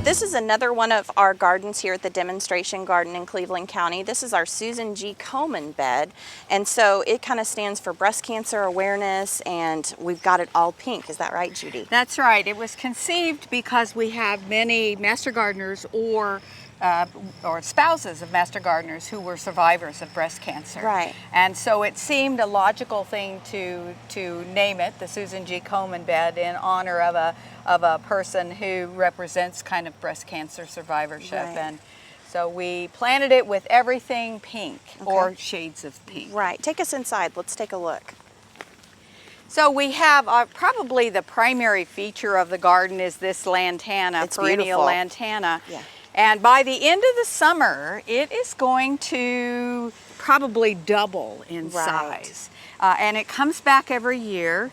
This is another one of our gardens here at the demonstration garden in Cleveland County. This is our Susan G. Komen bed, and so it kind of stands for breast cancer awareness, and we've got it all pink. Is that right, Judy? That's right. It was conceived because we have many master gardeners or spouses of master gardeners who were survivors of breast cancer. Right. And so it seemed a logical thing to name it the Susan G. Komen bed in honor of a person who represents kind of breast cancer survivorship. Right. And so we planted it with everything pink, or shades of pink. Right. Take us inside. Let's take a look. So we have probably the primary feature of the garden is this lantana, perennial lantana. Yeah. And by the end of the summer, it is going to probably double in size. And it comes back every year.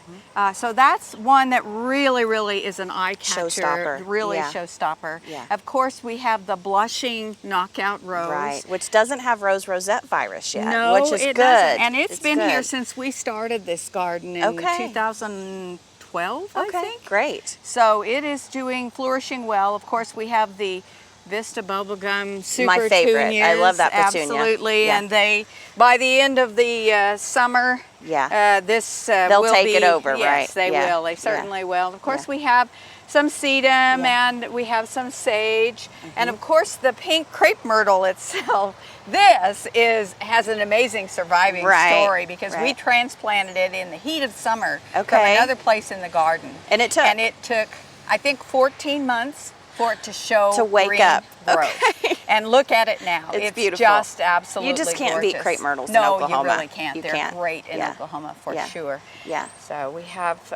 So that's one that really is an eye catcher. Showstopper. Really showstopper. Yeah. Of course, we have the blushing knockout rose. Right, which doesn't have rose rosette virus yet, no, which is it good. Doesn't. And it's been here since we started this garden in 2012, I think. Great. So it is flourishing well. Of course, we have the Vista bubblegum super My favorite. I love that petunia. Absolutely, yeah. and they, by the end of the summer, they'll will take be, it over, yes, right? They will. They certainly will. Of course, we have some sedum and we have some sage, and of course the pink crepe myrtle itself. This has an amazing surviving story because we transplanted it in the heat of summer from another place in the garden, and it took I think 14 months for it to wake up growth. And look at it now. It's beautiful. Just absolutely You just can't gorgeous. beat crepe myrtles in No, Oklahoma. you really can't. They're great in Oklahoma for sure. Yeah. So we have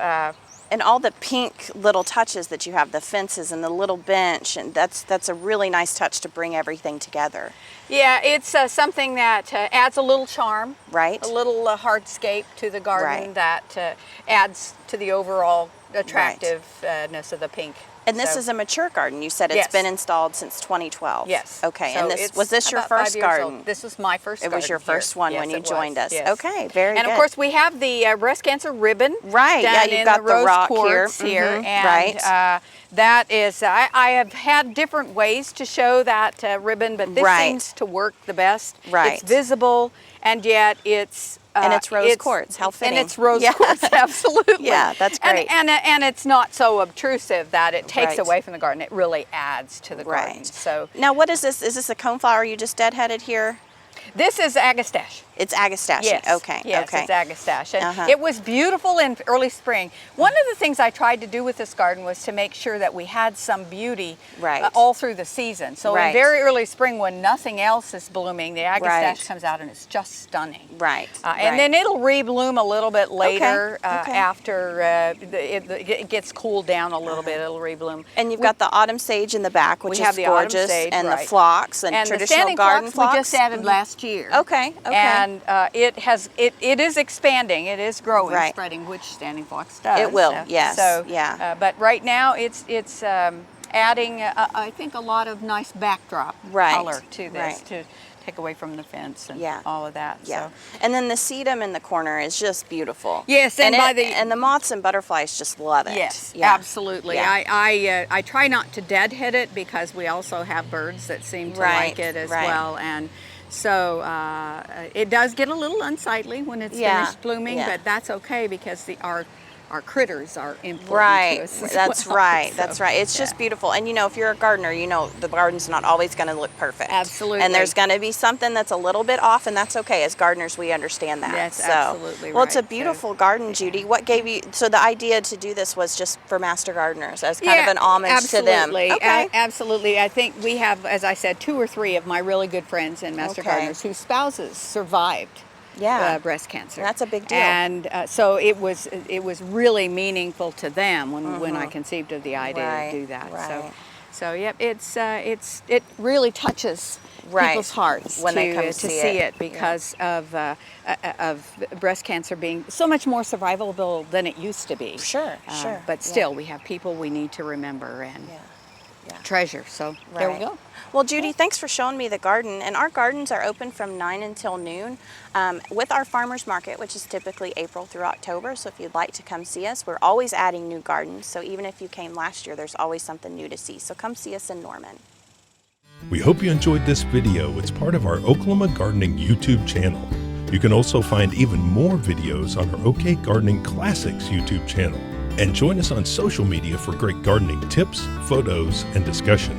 and all the pink little touches that you have, the fences and the little bench, and that's a really nice touch to bring everything together. Yeah, it's something that adds a little charm, right? A little hardscape to the garden that adds to the overall attractiveness of the pink. And this is a mature garden. You said it's been installed since 2012. Yes. Okay. So and was this your first garden? This was my first garden. It was your first one when you joined us. Yes. Okay, very good. And of course we have the breast cancer ribbon. Right. Down you've got the rock here. And that is, I have had different ways to show that ribbon, but this seems to work the best. Right. It's visible, and yet it's and it's rose quartz. How fitting. And it's rose quartz, absolutely. Yeah, that's great. And it's not so obtrusive that it takes away from the garden. It really adds to the garden. So now, what is this? Is this a coneflower you just deadheaded here? This is agastache. It's agastache. Yes. Okay. Yes, it's agastache. And it was beautiful in early spring. One of the things I tried to do with this garden was to make sure that we had some beauty all through the season. So in very early spring, when nothing else is blooming, the agastache comes out and it's just stunning. Right. And then it'll rebloom a little bit later after it gets cooled down a little bit. It'll rebloom. And you've got the autumn sage in the back, which is gorgeous, autumn sage, and the phlox and traditional garden phlox. We just added last year. Okay. And it is expanding. It is growing, spreading, which standing phlox does. It will. Yes. So but right now it's adding I think a lot of nice backdrop color to this to take away from the fence and all of that. Yeah. So. And then the sedum in the corner is just beautiful. Yes, and the moths and butterflies just love it. Yes, absolutely. Yeah. I try not to deadhead it because we also have birds that seem to like it as well, and so it does get a little unsightly when it's finished blooming, but that's okay because our critters are important to us as That's well. right. So, that's right. It's just beautiful. And if you're a gardener, the garden's not always going to look perfect. Absolutely. And there's going to be something that's a little bit off, and that's okay. As gardeners, we understand that. That's absolutely right. Well, it's a beautiful garden, Judy. What gave you, so the idea to do this was just for master gardeners, as kind of an homage to them. Okay. Absolutely. I think we have, as I said, 2 or 3 of my really good friends and master gardeners whose spouses survived breast cancer. That's a big deal. And so it was really meaningful to them when I conceived of the idea to do that. Right. So it really touches people's hearts when they come to see it because of breast cancer being so much more survivable than it used to be. Sure. But still, we have people we need to remember and. treasure. So there we Right. go. Well, Judy, thanks for showing me the garden. And our gardens are open from 9 until noon with our farmers market, which is typically April through October. So if you'd like to come see us, we're always adding new gardens. So even if you came last year, there's always something new to see. So come see us in Norman. We hope you enjoyed this video. It's part of our Oklahoma Gardening YouTube channel. You can also find even more videos on our OK Gardening Classics YouTube channel. And join us on social media for great gardening tips, photos, and discussion.